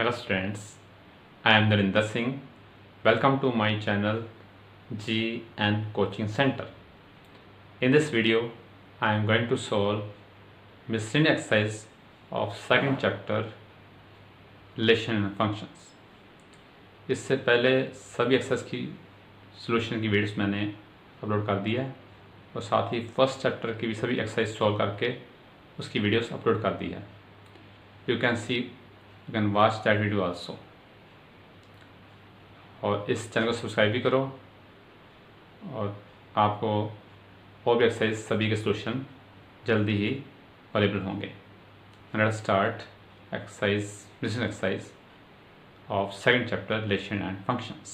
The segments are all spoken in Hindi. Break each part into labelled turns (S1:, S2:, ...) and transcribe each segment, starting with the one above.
S1: Hello students, I am Narinder Singh. Welcome to my channel GN Coaching Center. In this video, I am going to solve miscellaneous exercise of second chapter relation and functions. इससे पहले सभी एक्सरसाइज की सॉल्यूशन की वीडियोस मैंने अपलोड कर दिया है और साथ ही फर्स्ट चैप्टर की भी सभी एक्सरसाइज सॉल्व करके उसकी वीडियोस अपलोड कर दी है. You can watch that video also. और इस चैनल को सब्सक्राइब भी करो और आपको और भी एक्सरसाइज सभी के सॉल्यूशन जल्दी ही अवेलेबल होंगे. Let's start exercise of second chapter relation and functions.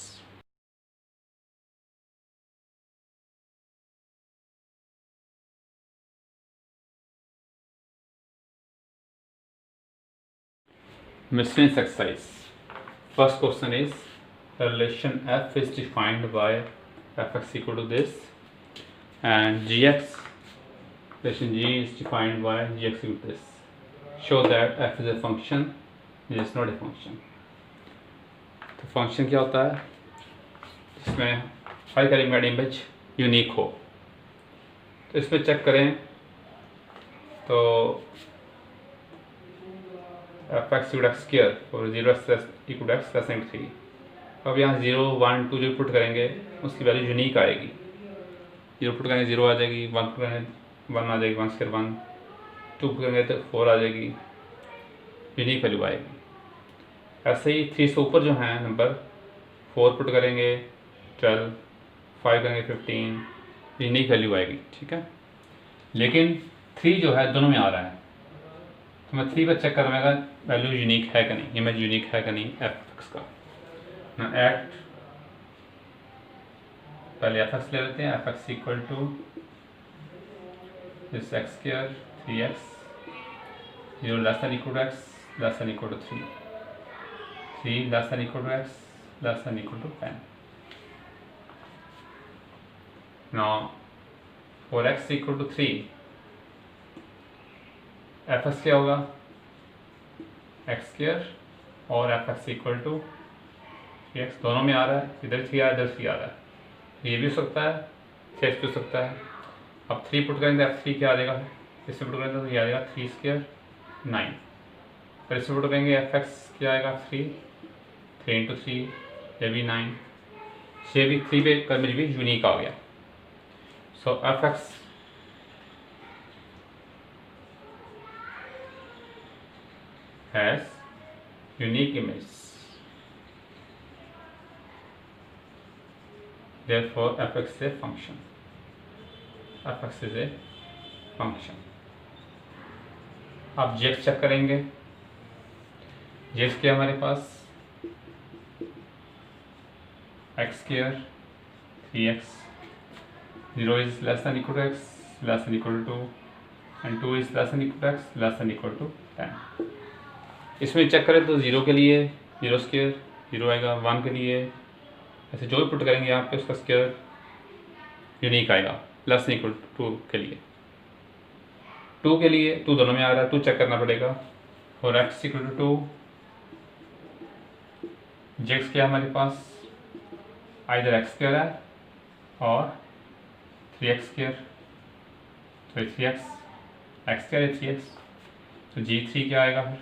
S1: Miscellaneous exercise. First question is the relation f is defined by fx equal to this and gx, relation g is defined by gx equal to this. Show that f is a function, it is not a function. तो फंक्शन क्या होता है जिसमें हर एलिमेंट इमेज यूनिक हो. तो इसमें चेक करें तो F x equal x square और 0x इक्वल एक्स प्लस 3. अब यहाँ 0 1 2 जो पुट करेंगे उसकी वैल्यू यूनिक आएगी. 0 पुट करेंगे 0 आ जाएगी, 1 पुट करेंगे 1 आ जाएगी, 1 स्क्वायर 1, 2 पुट करेंगे तो 4 आ जाएगी, यूनिक वैल्यू आएगी. ऐसे ही 3 से ऊपर जो हैं नंबर 4 पुट करेंगे 12, 5 करेंगे 15, यूनिक वैल्यू आएगी. ठीक है, लेकिन 3 जो है दोनों में आ रहा है तो मैं 3 पर चेक करूँगा वैल्यू यूनिक है कि नहीं, इमेज यूनिक है कि नहीं एफ एक्स का. मैं एट पहले एफ एक्स ले लेते हैं. F x equal to this x square 3x 0 less than equal to x less than equal to 3, 3 less than equal to x less than equal to 10. Now for x equal to 3 fx क्या होगा x स्क्वायर और fx इक्वल टू 3x दोनों में आ रहा है. इधर 3 आ रहा है, इधर 3 आ रहा है. ये भी हो सकता है, 6 भी हो सकता है. अब 3 पुट करेंगे f3 क्या आ जाएगा, इसमें पुट करेंगे तो ये आ जाएगा 3 स्क्वायर 9. फिर इसमें पुट करेंगे fx क्या आएगा 3 इंटू 3, ये भी 9, ये भी 3 पे कर मुझे भी यूनिक आ गया. So f x has unique image, therefore f x is a function. F x is a function. आप जेक्स चेक करेंगे. जेक्स क्या हमारे पास x square 3x 0 is less than equal to x less than equal to 2 and 2 is less than equal to x less than equal to 10. इसमें चेक करें तो 0 के लिए 0 स्क्वायर 0 आएगा, 1 के लिए ऐसे जो भी पुट करेंगे यहाँ पे उसका स्क्वायर यूनिक आएगा. लेस देन इक्वल टू 2 के लिए, 2 के लिए 2 दोनों में आ रहा है, 2 चेक करना पड़ेगा. और x इक्वल टू 2 जेक्स क्या हमारे पास आइदर एक्स स्क्वायर है और 3x स्क्वायर, तो 3x एक्स स्क्वायर है 3x, तो g3 क्या आएगा फिर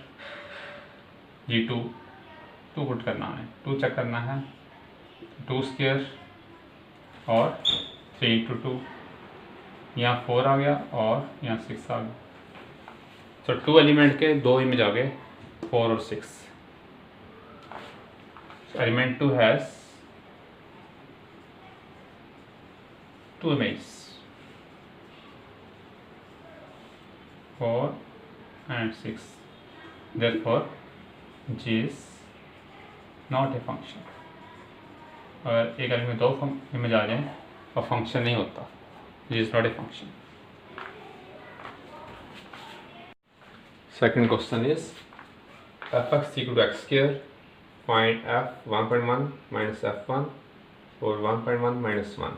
S1: g2 2 पुट करना है, 2 चेक करना है, 2 स्क्वायर और 3 इंटू 2, यहाँ 4 आ गया और यहाँ 6 आ गया. तो 2 एलिमेंट के 2 इमेज आ गए 4 और 6. Element 2 has 2 images 4 and 6, therefore G is not a function. अगर एक एलिमेंट में 2 इमेज आ जाए और फंक्शन नहीं होता, G is not a function. Second question is fx equal to x square, find f 1.1 minus f1 और 1.1 minus 1.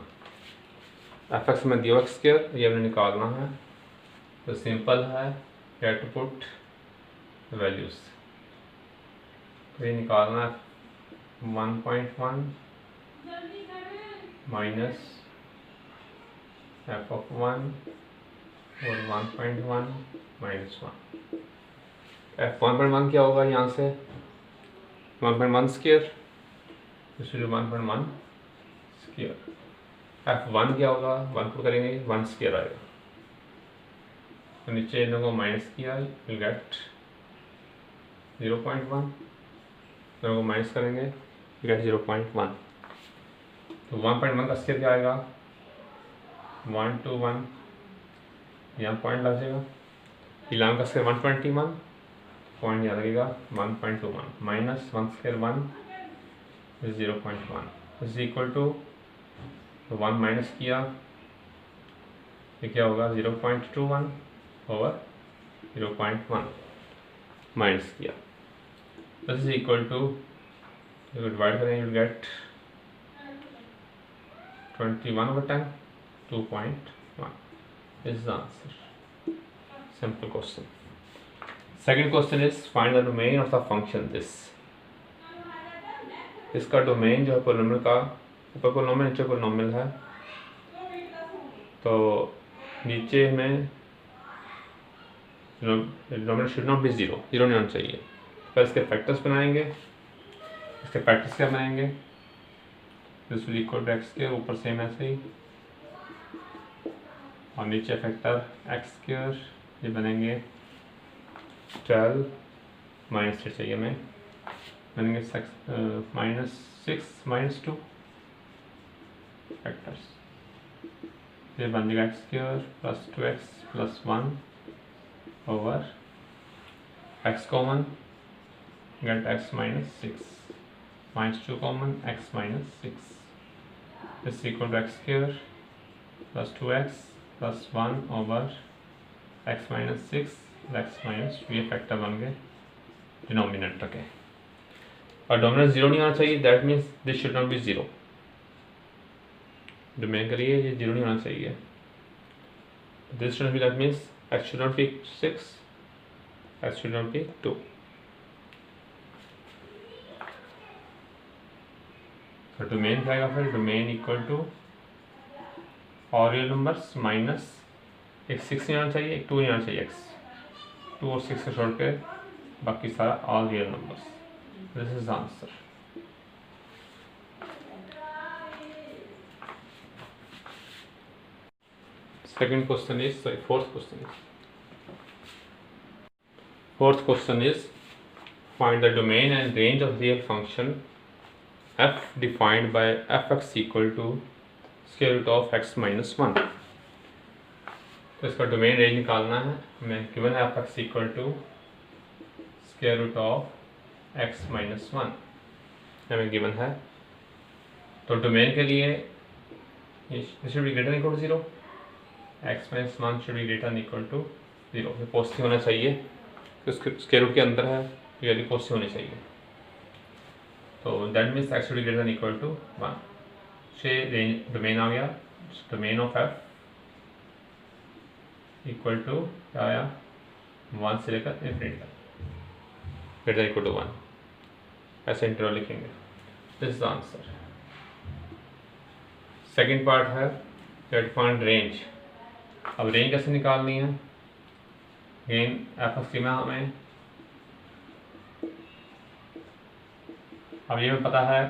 S1: एफ एक्स में दिया एक्स स्क्वायर, ये हमने निकालना है तो सिंपल है, you have to put values. ये निकालना 1.1 माइनस f ऑफ 1 और 1.1 माइनस 1। f 1.1 क्या होगा यहाँ से 1.1 स्क्वायर, इसलिए 1.1 स्क्वायर। f1 क्या होगा 1 पुट करेंगे 1 स्क्वायर आएगा, तो नीचे इन लोगों को माइनस किया विल गेट 0.1, दोनों को माइनस करेंगे विल गेट 0.1। तो 1.1 का स्क्वायर क्या आएगा 1 to 1, यहाँ पॉइंट लग जाएगा, 11 का स्क्वायर 121, पॉइंट यहाँ लगेगा 1.21 minus 1 square 1 0.1 is equal to 1 minus किया ये क्या होगा 0.21 ओवर 0.1 माइनस किया, this is equal to divide करेंगे will get 21 over 10 2.1 is the answer. Simple question. Second question is find the domain of the function this. इसका डोमेन जो है पोलिनोमियल का, ऊपर पोलिनोमियल नीचे पोलिनोमियल है, तो नीचे में denominator should not be zero नहीं होना चाहिए। फिर इसके फैक्टर्स बनाएंगे, इसके फैक्टर्स क्या बनाएंगे this will equal to x के ऊपर सेम ऐसे ही, और नीचे फैक्टर एक्स स्क्वायर ये बनेंगे 12 माइनस 3 चाहिए हमें, बनेंगे -6 -2 फैक्टर्स, ये बन जाएगा x square plus 2x plus 1 over x common get x -6 -2 common x -6 is equal to x square plus 2x plus 1 over x -6 x -2, ये फैक्टर बन गए डिनोमिनेटर के, और डोमिनेटर जीरो नहीं होना चाहिए, that means this should not be zero. Domain के लिए ये जीरो नहीं होना चाहिए, this should be, that means x should not be 6, x should not be 2। तो डोमेन क्या आएगा फिर, डोमेन इक्वल टू और रियल नंबर्स माइनस एक 6 नहीं आना चाहिए, एक 2 नहीं आना चाहिए, x 2 और 6 को छोड़ के बाकी सारा all real numbers, this is answer. Second question is, sorry, fourth question is find the domain and range of real function f defined by fx equal to square root of x minus 1। तो इसका डोमेन रेंज निकालना है, हमें गिवन है fx equal to square root of x minus 1 हमें गिवन है, तो डोमेन के लिए this should be greater than equal to 0, x minus 1 should be greater than equal to 0, ये पॉजिटिव होना चाहिए, तो स्क्वायर रूट के अंदर है, वैल्यू पॉजिटिव होनी चाहिए, तो that means x should be greater than equal to 1। से रेंज डोमेन आ गया, domain of f equal to क्या आया 1 से लेकर इन्फिनिटी तक, ग्रेटर इक्वल टू 1, ऐसे इंटरवल लिखेंगे, this is answer. Second part है डेट फाइंड रेंज। अब रेंज कैसे निकालनी है, अगेन एफ ऑफ में हमें अब ये हमें पता है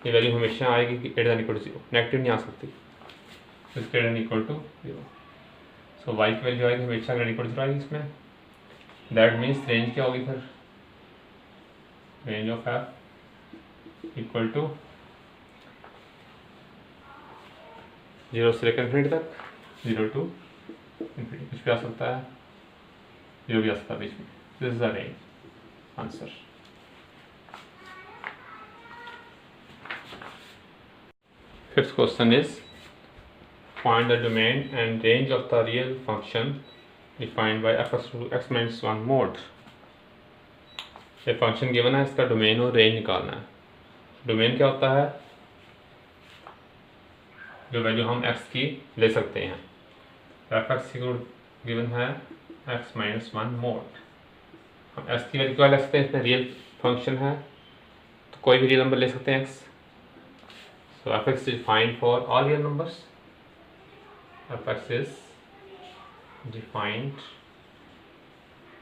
S1: ये वैल्यू हमेशा आएगी कि greater than equal to 0, negative नहीं आ सकती, greater than equal to 0, so y की वैल्यू आएगी हमेशा ग्रेटर इक्वल टू 0 आएगी इसमें, दैट मीन्स रेंज क्या होगी फिर, range of f equal to 0 से लेकर इन्फिनिटी तक, 0 to इन्फिनिटी, कुछ भी आ सकता है, 0 भी आ सकता है बीच में, this is the range answer. Fifth question is find the domain and range of the real function defined by f to x minus 1 mod। ये फंक्शन गिवन है, इसका डोमेन और रेंज निकालना है। डोमेन क्या होता है, जो वैल्यू हम x की ले सकते हैं, एफ एक्स गिवन है x minus 1 mod, हम x की वैल्यू क्या ले सकते हैं, इसमें रियल फंक्शन है तो कोई भी रियल नंबर ले सकते हैं x। So f x is find for all real numbers. F x is defined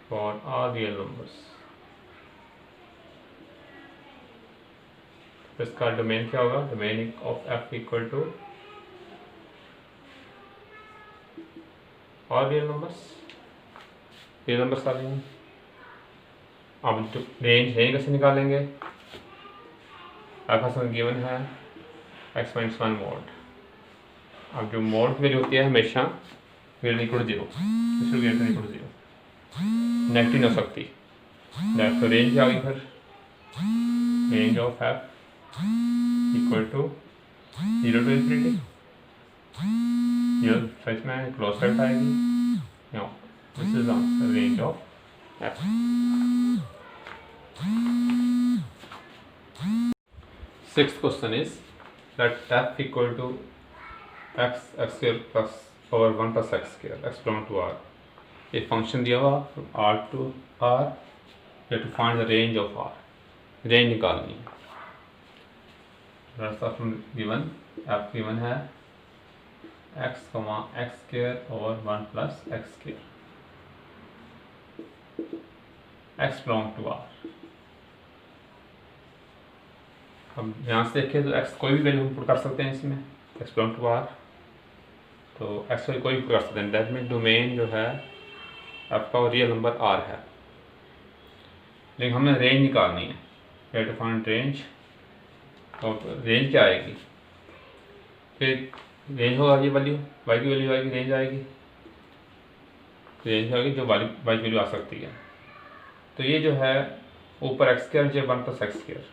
S1: for all real numbers. तो इसका डोमेन क्या होगा? Domain of f equal to all real numbers. Real numbers आ जाएंगे। अब रेंज कैसे निकालेंगे? आपके पास गिवन है x माइनस 1 मोड। अब जो मोड की वैल्यू होती है हमेशा greater equal to 0, greater equal to 0, negative नहीं हो सकती। तो रेंज आ गई फिर, range of f equal to 0 to infinity. ये सच में क्लोज सेट आएगी। No, this is answer, range of f। Sixth question is that f equal to x square plus over 1 plus x square, x belong to R। ये फंक्शन दिया हुआ R to R, you have to find the range of R, range निकालनी है। Rust of given f given है x, x square over 1 plus x square, x belong to R। अब यहाँ से देखें तो x कोई भी वैल्यू हम पुट कर सकते हैं इसमें, x belong to R, तो x कोई भी पुट कर सकते हैं। दैट मीन डोमेन जो है आपका रियल नंबर R है, लेकिन हमें रेंज निकालनी है। We have to find range. और रेंज क्या आएगी? फिर रेंज होगा ये वैल्यू, y की वैल्यू आएगी, रेंज आएगी, रेंज आएगी जो y की वैल्यू आ सकती है। तो ये जो है ऊपर x स्क्वायर नीचे 1 प्लस एक्स स्क्वायर,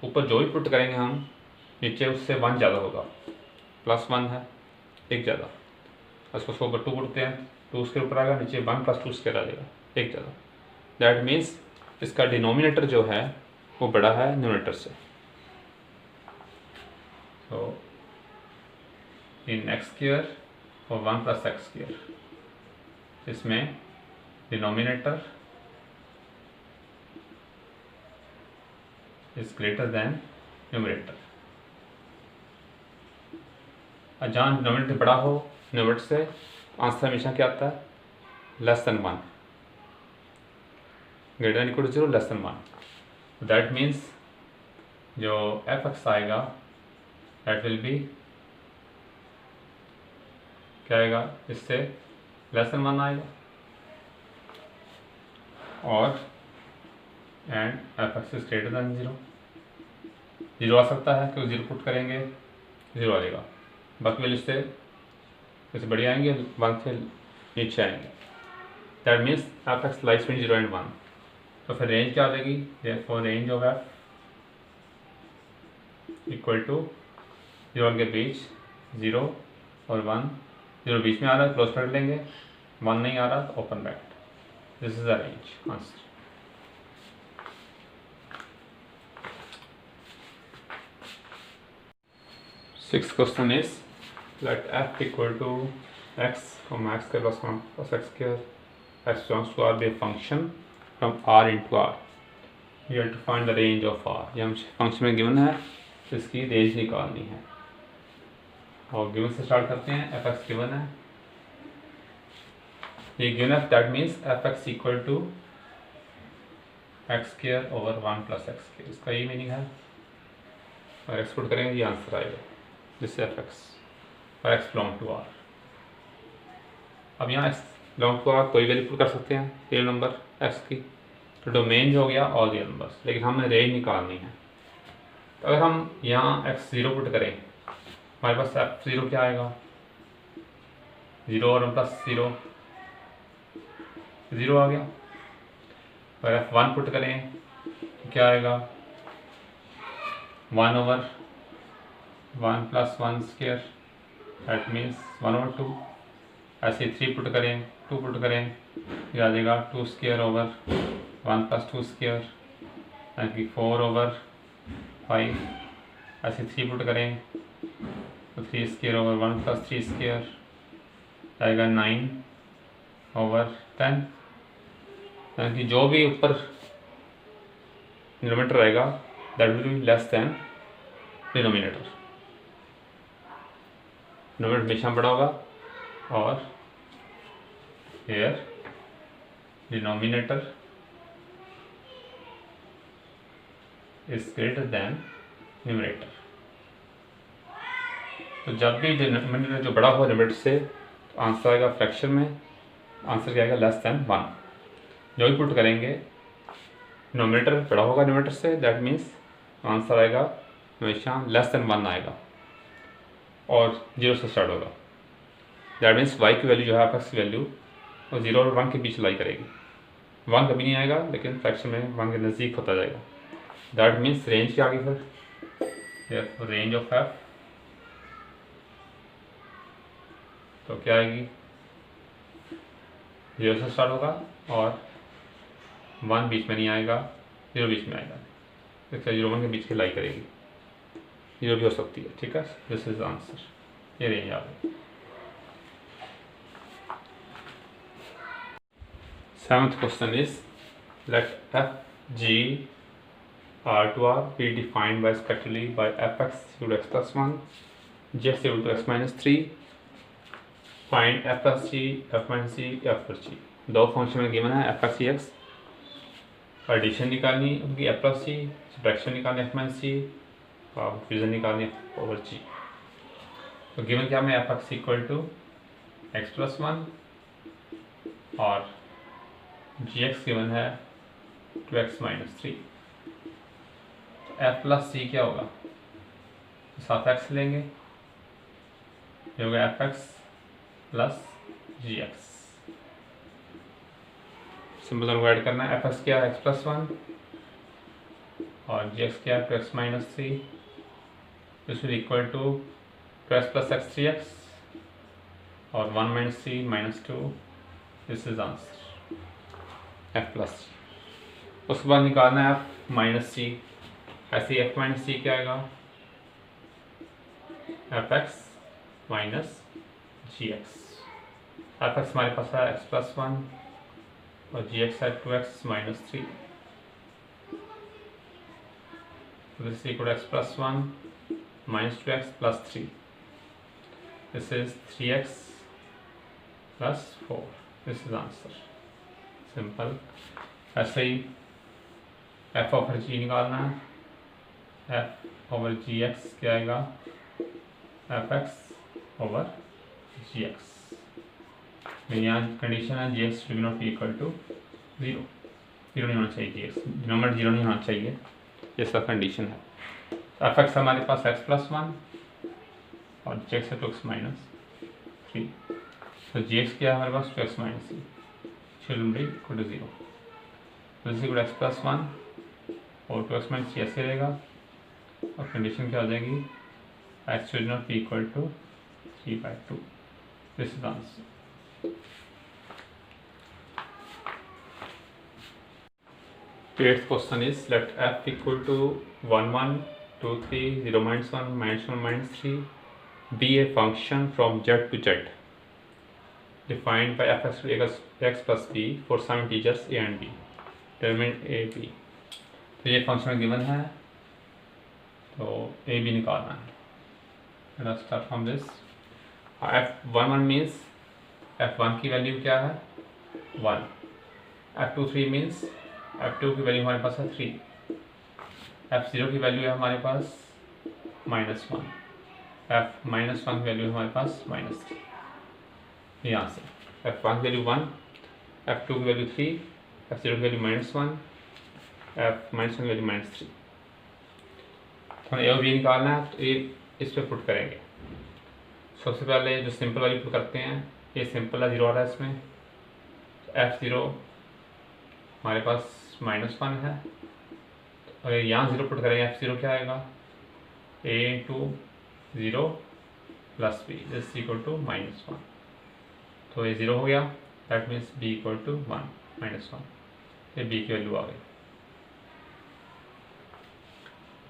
S1: ऊपर जो भी पुट करेंगे हम नीचे उससे 1 ज़्यादा होगा, प्लस 1 है, एक ज़्यादा। उसको ऊपर 2 पुटते हैं, 2 उसके ऊपर आएगा, नीचे 1 प्लस 2 स्क्वायर आ जाएगा, एक ज़्यादा। दैट मीन्स इसका डिनोमिनेटर जो है वो बड़ा है न्यूमरेटर से। तो इन एक्स स्क्वायर और 1 प्लस एक्स स्क्वायर, इसमें denominator is greater than numerator। जहाँ डिनोमिनेटर बड़ा हो न्यूमरेटर से, आंसर हमेशा क्या आता है? Less than 1, greater than equal to 0, less than 1। That means जो एफ एक्स आएगा दैट विल बी क्या आएगा? इससे लेस देन 1 आएगा। और and f x is greater than 0, 0 आ सकता है क्योंकि 0 पुट करेंगे 0 आ जाएगा, बाकी वैल्यू से जैसे बढ़िया आएंगे 1 से नीचे आएंगे। That means f x lies between 0 and 1। तो फिर रेंज क्या आ जाएगी? Therefore range of f equal to 0 के बीच 0 और 1, 0 बीच में आ रहा है क्लोज कर लेंगे, 1 नहीं आ रहा तो open bracket. This is the range answer. Sixth question is let f equal to x, x square plus 1 plus x square, x belongs to R be a function from R into R। You have to find the range of R। ये हम फंक्शन में गिवन है, इसकी रेंज निकालनी है। और गिवन से स्टार्ट करते हैं। एफ एक्स गिवन है, ये गिवन है, that means f x equal to x square over 1 plus x square, इसका यही मीनिंग है। और एक्सपोर्ट करेंगे ये आंसर आएगा, दिस एफ एक्स और एक्स बिलोंग टू आर। अब यहाँ एक्स बिलोंग टू आर कोई वैल्यू पुट कर सकते हैं रियल नंबर एक्स की, तो डोमेन जो हो गया ऑल रियल नंबर्स, लेकिन हमें रेंज निकालनी है। तो अगर हम यहाँ एक्स 0 पुट करें, हमारे पास एफ 0 क्या आएगा? 0 और 1 प्लस 0, 0 आ गया। और एफ 1 पुट करें तो क्या आएगा? 1 over 1 plus 1 square, that means 1 over 2। ऐसे 3 पुट करें, 2 पुट करें, ये आ जाएगा 2 स्क्वायर ओवर 1 प्लस 2 स्क्वायर, यानी कि 4 ओवर 5। ऐसे 3 पुट करें तो 3 स्क्वायर ओवर 1 प्लस 3 स्क्वायर आएगा 9 ओवर 10। यानी कि जो भी ऊपर डिनोमिनेटर आएगा that will be less than denominator. Denominator हमेशा बड़ा होगा और here denominator is greater than numerator. तो जब भी डिनोमिनेटर जो बड़ा हो डिनोमिनेटर से तो आंसर आएगा फ्रैक्शन में, आंसर क्या आएगा लेस दैन 1। जो भी पुट करेंगे डिनोमिनेटर बड़ा होगा डिनोमिनेटर से, दैट मीन्स आंसर आएगा हमेशा लेस दैन 1 आएगा और 0 से स्टार्ट होगा। दैट मीन्स y की वैल्यू जो है f की वैल्यू वो 0 और 1 के बीच लाई करेगी। 1 कभी नहीं आएगा लेकिन फ्रैक्शन में 1 के नज़दीक होता जाएगा। दैट मीन्स रेंज क्या आ गई फिर, रेंज ऑफ f तो क्या आएगी, 0 से स्टार्ट होगा और 1 बीच में नहीं आएगा, 0 बीच में आएगा, इसलिए 0 1 के बीच की लाई करेगी, 0 भी हो सकती है। ठीक है, दिस इज आंसर, ये रेंज आ गई। 7th question is let f g r to r be defined by respectively by fx equal to x plus 1, gx equal to x minus 3, find f plus g, f minus g, f plus g। दो फंक्शन में गिवन है f x x, एडिशन निकालनी उनकी f plus g, सब्ट्रैक्शन निकालनी f minus g और डिवीजन निकालनी f over g। तो गिवन क्या में f x equal to x plus 1 और gx गिवन है 2x minus 3। f plus c क्या होगा, साथ x लेंगे, ये होगा fx plus gx। Simple add करना है, fx क्या है x प्लस 1 और gx क्या है 2x minus 3, this will equal to 2x plus x 3x और 1 minus 3 minus 2, this is answer f plus c। उसके बाद निकालना है f माइनस c, ऐसे f माइनस c क्या आएगा, fx माइनस gx। fx हमारे पास है x प्लस 1 और gx है 2x minus 3, this equal to x plus 1 minus 2x plus 3, this is 3x plus 4, this is answer. Simple. ऐसे ही f ओवर g निकालना है, f ओवर जी एक्स क्या आएगा, fx ओवर जी एक्स। यहाँ कंडीशन है g x not be equal to 0, 0 नहीं होना चाहिए, जी एक्स नंबर 0 नहीं होना चाहिए, ये सब कंडीशन है। fx हमारे पास x प्लस 1 और जी एक्स है 2x माइनस 3, तो जी एक्स क्या है हमारे पास 2x minus 3, children be equal to 0, तो इसी को x प्लस 1 और 2x माइनस 3 ऐसे रहेगा और कंडीशन क्या हो जाएगी, x should not be equal to 3/2, this is answer. Eighth question is let f equal to 1 1 2 3 0 minus 1 minus 1 minus 3 be a function from z to z defined by fx equals x plus b for some integers a and b, determine a b। तो ये फंक्शन गिवन है तो a b निकालना है। Let's start from this। f11 means f1 की वैल्यू क्या है 1, f23 means f2 की वैल्यू हमारे पास है 3, f0 की वैल्यू है हमारे पास -1, f -1 की वैल्यू है हमारे पास -3। यहाँ से f1 की वैल्यू 1, f2 की वैल्यू 3, f0 की वैल्यू -1, f -1 की वैल्यू -3। तो ए और बी निकालना है तो ये इस पर पुट करेंगे। सबसे पहले जो सिंपल वैल्यू पुट करते हैं, ये सिंपल है 0 आ रहा है इसमें, f0 हमारे पास -1 है और यहाँ 0 पुट करेंगे, f0 क्या आएगा a into 0 plus B is equal to -1, तो ये 0 हो गया, that means b equal to 1 -1, ये b की वैल्यू आ गई।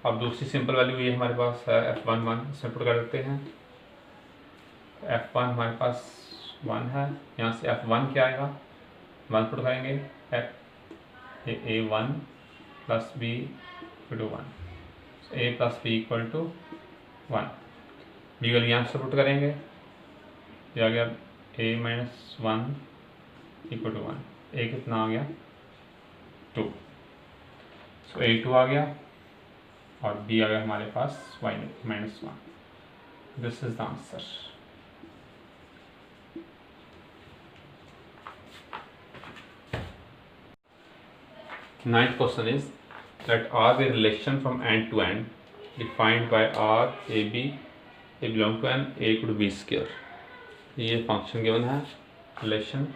S1: अब दूसरी सिंपल वैल्यू ये हमारे पास है f11, इसमें पुट कर देते हैं, f1 हमारे पास 1 है, यहाँ से f1 क्या आएगा 1 पुट करेंगे, a1 plus B equal to 1, A plus B equal to 1। B वाली यहाँ से पुट करेंगे, ये आ गया A minus 1 equal to 1। A कितना आ गया 2, सो A2 आ गया और बी आ गया हमारे पास y minus 1। This is the answer. Ninth question is that R the relation from end to end defined by R AB A belong to N A equal to B square। ये फंक्शन गिवन है, relation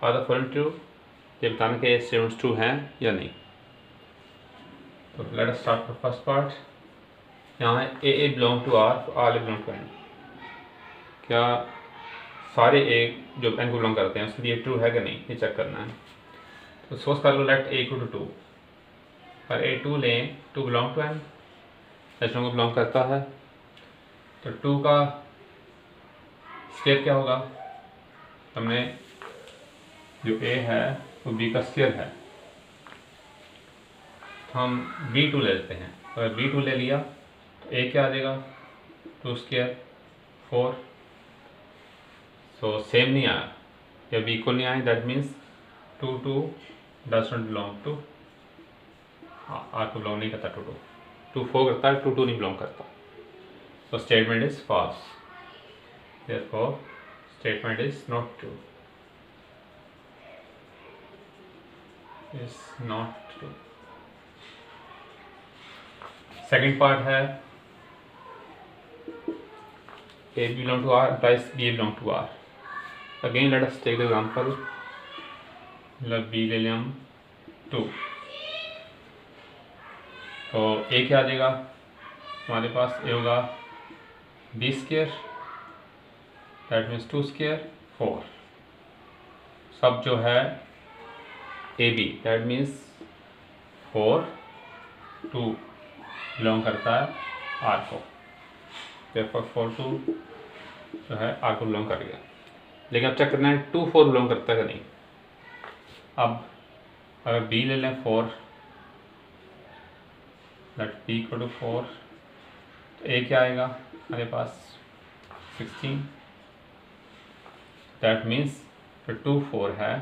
S1: are the following true, ये बताना कि ये स्टेटमेंट्स ट्रू हैं या नहीं। तो let us start with first part. यहाँ है a belong to R, R a belong to N. क्या सारे ए जो एन को बिलोंग करते हैं उसके लिए ट्रू है कि नहीं, ये चेक करना है। तो सपोज कर लो लेट ए इक्वल टू 2, पर ए 2 लें, 2 बिलोंग टू एन, एन को बिलोंग करता है, तो 2 का स्केयर क्या होगा, हमने जो ए है वो बी का स्केयर है, तो हम b2 ले लेते हैं। अगर b2 ले लिया तो a क्या आ जाएगा 2 स्केयर 4। सो सेम नहीं आया या b इक्वल नहीं आया, that means 2 2 does not belong to R को बिलोंग नहीं करता, 2 4 करता है, 2 2 नहीं बिलोंग करता। So statement is false. Therefore, statement is not true. Is not true. Second part है A belong to R implies B belong to R. Again, let us take the example. मतलब B ले लें हम 2, तो A क्या आ जाएगा हमारे पास, A होगा b square, that means 2 square 4। सब जो है A B, that means 4 2 belong करता है आर को, therefore 4 2 जो है आर को बिलोंग कर गया। लेकिन अब चेक करना है 2 4 बिलोंग करता है कि नहीं। अब अगर b ले लें 4, दैट b इक्वल टू 4, तो a क्या आएगा हमारे पास 16, दैट मीन्स जो 2 4 है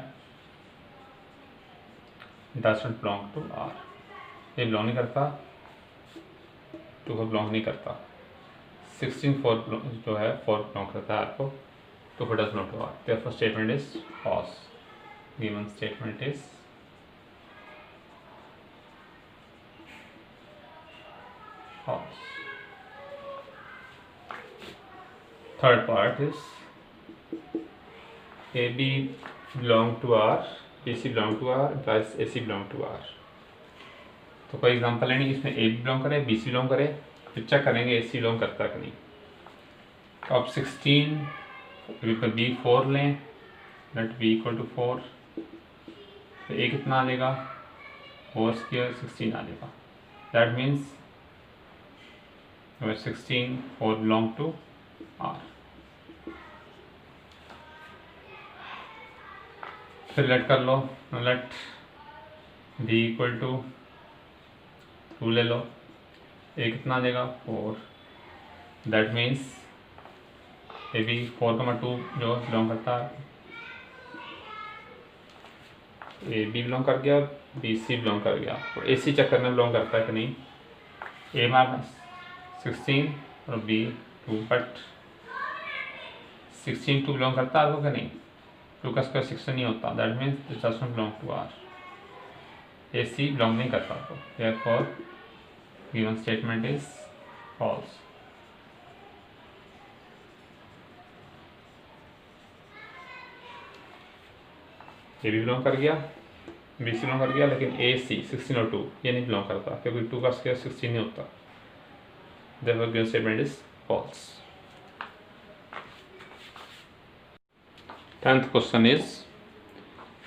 S1: does not belong to R, ये बिलोंग नहीं करता, 2 को बिलोंग नहीं करता। 16 4 जो है 4 बिलोंग करता है आर को, 2 4 does not to R, therefore statement is false. Given statement is false. Third part is AB belong to R, BC belong to R, implies AC belong to R। तो कोई एग्जांपल लेंगे इसमें AB बिलोंग करे, BC बिलोंग करे, फिर चेक करेंगे AC बिलोंग करता है कि नहीं। तो अब 16 पर B 4 लें, लेट B इक्वल टू 4, तो A कितना आ जाएगा 4 स्क्वायर 16 आ जाएगा, that means 16 4 belong to R। फिर लेट कर लो, लेट b इक्वल टू 2 ले लो, a कितना आ जाएगा 4, दैट मीन्स ए बी 4,2 जो बिलोंग करता है, ए बी बिलोंग कर गया, बी सी बिलोंग कर गया, और ए सी चक्कर में बिलोंग करता है कि नहीं। ए मार 16 और बी 2, बट 16 2 बिलोंग करता है आपको कि नहीं, 2 का स्क्वायर 16 नहीं होता, that means this does not belong to R, a c belong नहीं करता आपको, therefore given statement is false. A भी बिलोंग कर गया, बी सी बिलोंग कर गया, लेकिन ए सी 16 और 2 ये नहीं बिलोंग करता, क्योंकि 2 का स्क्वायर 16 नहीं होता, therefore given statement is false. 10th question is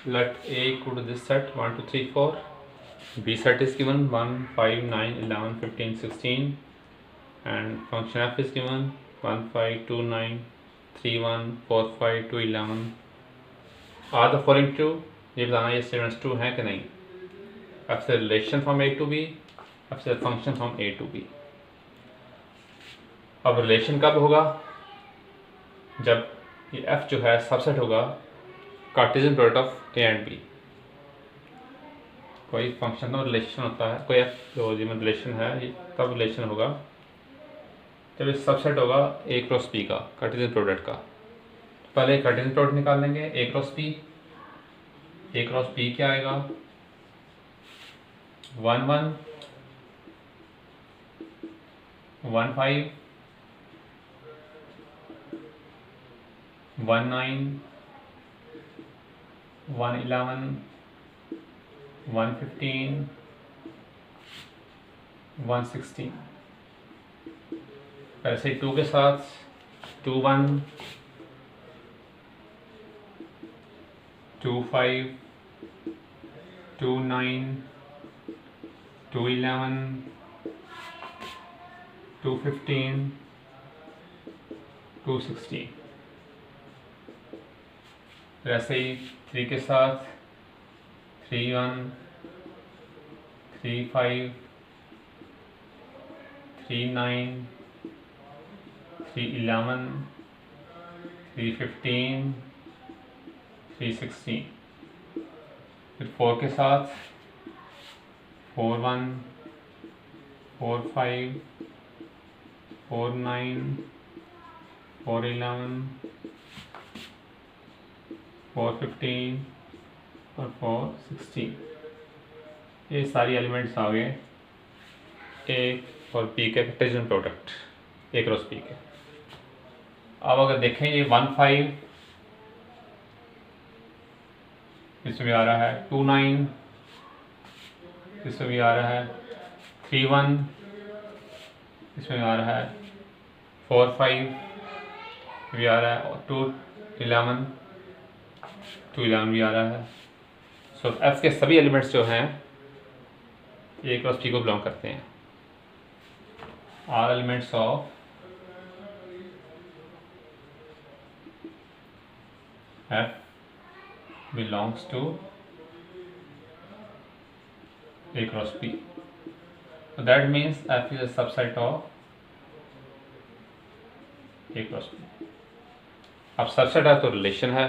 S1: let A equal to this set 1 2 3 4, B set is given 1 5 9 11 15 16, and function f is given 1 5 2 9 3 1 4 5 2 11। Are the following true, ये बताना ये स्टेटमेंट्स ट्रू हैं कि नहीं। एफ से relation from a to b, f से function from a to b. अब रिलेशन कब होगा? जब ये एफ जो है सबसेट होगा Cartesian product of a and b. कोई फंक्शन का रिलेशन होता है, कोई एफ जो रिलेशन है, ये तब रिलेशन होगा जब ये सबसेट होगा ए क्रॉस बी का, कार्टेशियन प्रोडक्ट का। पहले कार्टेशियन प्रोडक्ट निकाल लेंगे ए क्रॉस बी। ए क्रॉस बी क्या आएगा? 1 1 1 5 1 9 1 11 1 15 1 16। ऐसे 2 के साथ 2 1 2 5 2 9 2 11 2 15 2 16। फिर ऐसे ही 3 के साथ 3 1 3 5 3 9 3 11 3 15 3 16। फिर 4 के साथ 4 1 4 5 4 9 4 11 4 15 और 4 16। ये सारी एलिमेंट्स आ गए ए और बी के Cartesian product A cross B के। अब अगर देखें ये 1 5 इसमें भी आ रहा है, 2 9 इसमें भी आ रहा है, 3 1 इसमें भी आ रहा है, 4 5 भी आ रहा है और 2 11 भी आ रहा है। सो एफ के सभी एलिमेंट्स जो हैं ए क्रॉस बी को बिलोंग करते हैं। All elements of F belongs to A cross B. So that means F is a subset of A cross B। अब सबसेट है तो रिलेशन है,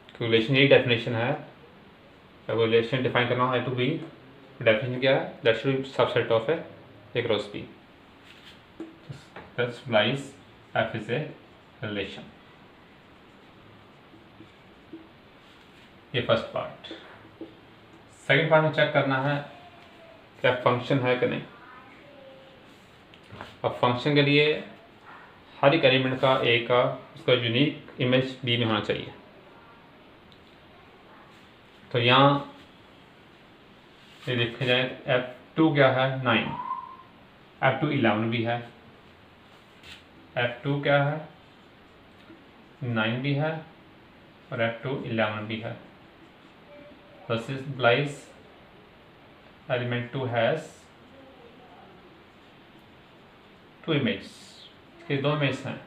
S1: क्योंकि रिलेशन यही डेफिनेशन है। अगर रिलेशन डिफाइन करना है टू बी, डेफिनेशन क्या है? That should be subset of A cross B. That's implies F is a relation। ये फर्स्ट पार्ट। सेकंड पार्ट में चेक करना है क्या फंक्शन है कि नहीं। अब फंक्शन के लिए हर एक एलिमेंट का ए का उसका यूनिक इमेज बी में होना चाहिए। तो यहाँ ये देखा जाए F2 क्या है? 9। F2 11 भी है, F2 क्या है? 9 भी है और F2 11 भी है। This implies element 2 has 2 images। इसके 2 इमेज हैं,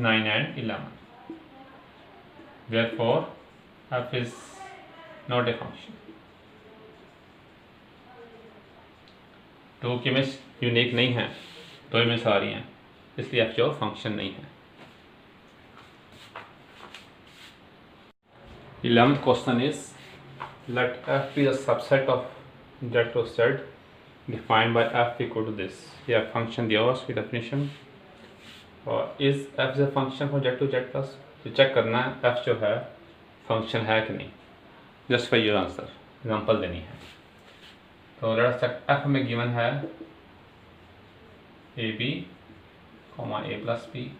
S1: 9 and 11। Therefore F is not a function। 2 की इमेज यूनिक नहीं है, 2 इमेज आ रही हैं, इसलिए F जो फंक्शन नहीं है। 11th question is let F be a subset of Z to Z defined by F equal to this। यह फंक्शन दिया हुआ उसकी डेफिनेशन, और is F is a function for Z to Z plus। तो चेक करना है F जो है फंक्शन है कि नहीं, just for your answer example देनी है। तो लेट्स चेक। F में गिवन है A B comma A plus B,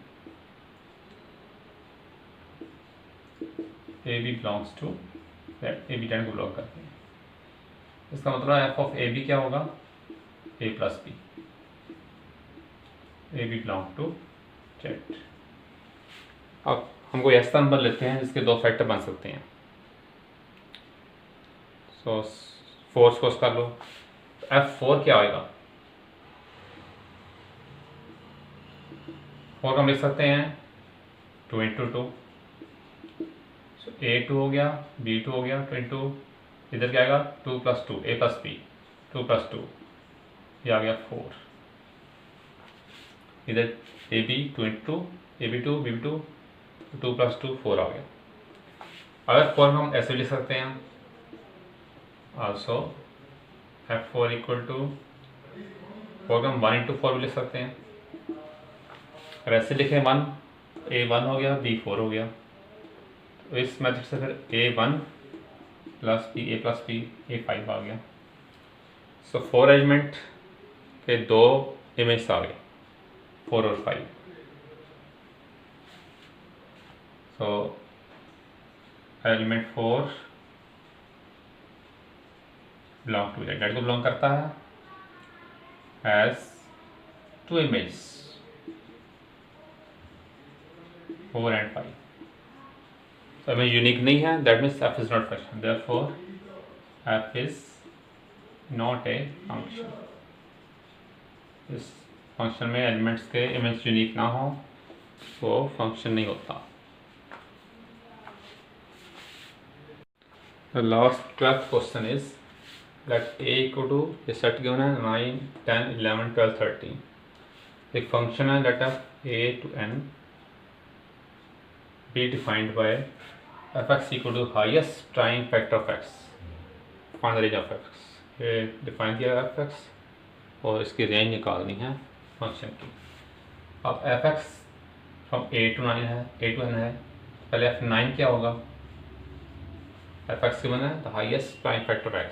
S1: A B belongs to A B टेन को बिलोंग करते हैं। इसका मतलब एफ ऑफ ए बी क्या होगा? A plus B. A b belong to Z. अब हम कोई ऐसा नंबर लेते हैं जिसके 2 फैक्टर बन सकते हैं। सो फोर्स को कर लो, F4 क्या आएगा? 4 का हम लिख सकते हैं 2 × 2। A2 हो गया, B2 हो गया 22, इधर क्या आएगा 2 + 2 a + b 2 + 2 ये आ गया 4। इधर ab 2 × 2 ab2 bb2 2 + 2 4 आ गया। अगर फॉर्म हम ऐसे लिख सकते हैं आल्सो f4 = फॉर्म 1 × 4 भी लिख सकते हैं। अगर ऐसे लिखें 1 a1 हो गया b4 हो गया, तो इस मेथड से फिर a1 + b a + b a5 आ गया। सो 4 एलिमेंट के 2 इमेज आ गए 4 और 5। सो एलिमेंट 4 बिलोंग टू डेट को बिलोंग करता है एज 2 इमेज 4 and 5। तो इमेज यूनिक नहीं है, that means f is not function, therefore f is not a function. इस फंक्शन में एलिमेंट्स के इमेज यूनिक ना हो वो फंक्शन नहीं होता। The last 12th question is let a = a set given है 9 10 11 12 13। एक फंक्शन है let f a to n be defined by fx = highest prime factor of x, find the range of f(x)। ये डिफाइन किया है f(x) और इसकी रेंज निकालनी है फंक्शन की। अब f(x) फ्रॉम a to 9 है, a to n है, पहले f9 क्या होगा, f(x) गिवन है the highest prime factor of x,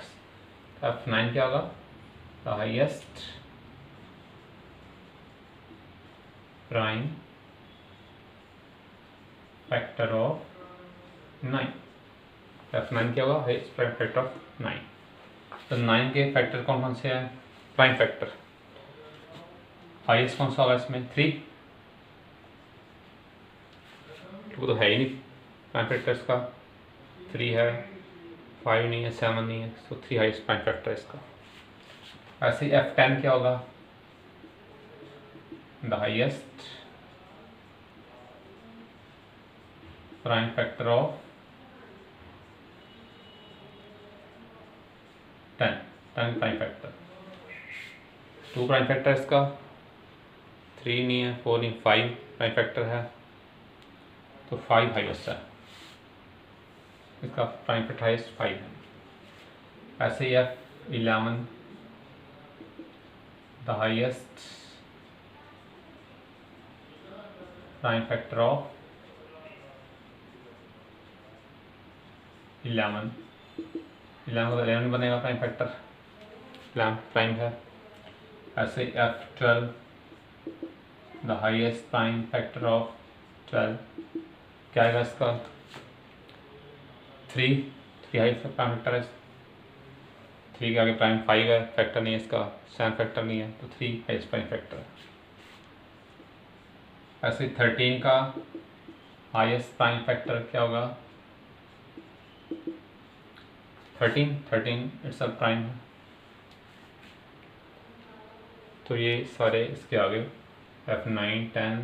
S1: f9 क्या होगा the highest prime factor of 9। f9 क्या होगा हाईएस्ट प्राइम फैक्टर ऑफ 9। तो 9 के फैक्टर कौन कौन से हैं, प्राइम फैक्टर हाईएस्ट कौन सा होगा इसमें 3, वो तो है ही नहीं प्राइम फैक्टर्स का, 3 है, 5 नहीं है, 7 नहीं है, तो 3 हाईएस्ट प्राइम फैक्टर है इसका। ऐसे ही f10 क्या होगा the highest prime factor of 10 prime factor, 2 prime factor इसका, 3 नहीं है, 4 नहीं, 5 प्राइम फैक्टर है, तो 5 हाईएस्ट है, इसका प्राइम फैक्टर हाईएस्ट 5 है। ऐसे ही f11 the highest prime factor of 11 को 11 बनेगा प्राइम फैक्टर, 11 प्राइम है। ऐसे f12 the highest prime factor of 12 क्या आएगा इसका 3 हाईएस्ट प्राइम फैक्टर है, 3 के आगे प्राइम 5 है, फैक्टर नहीं है इसका, 7 फैक्टर नहीं है, तो 3 हाईएस्ट प्राइम फैक्टर है। ऐसे 13 का हाईएस्ट प्राइम फैक्टर क्या होगा 13 इट्स अ प्राइम है, तो ये सारे इसके आगे f9 10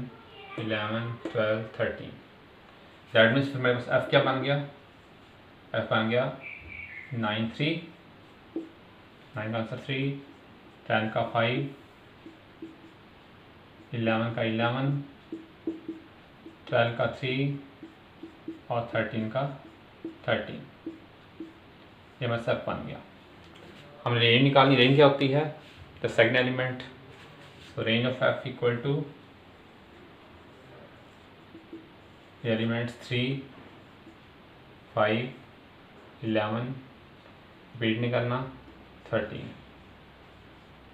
S1: 11 12 13। दैट मीन्स फिर मेरे पास f क्या बन गया, f बन गया 9 3 9 का आंसर 3, 10 का 5, 11 का 11, 12 का 3 और 13 का 13। ये मेरा सब बन गया। हमने रेंज निकालनी, रेंज क्या होती है the second element, so range of f equal to elements 3 5 11 बीट निकालना 13,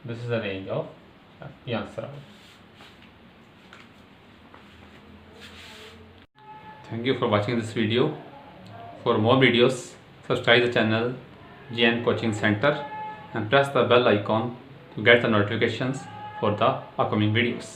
S1: this is the range of f। Answer. Thank you for watching this video. For more videos, subscribe the channel GN Coaching Center and press the bell icon to get the notifications for the upcoming videos.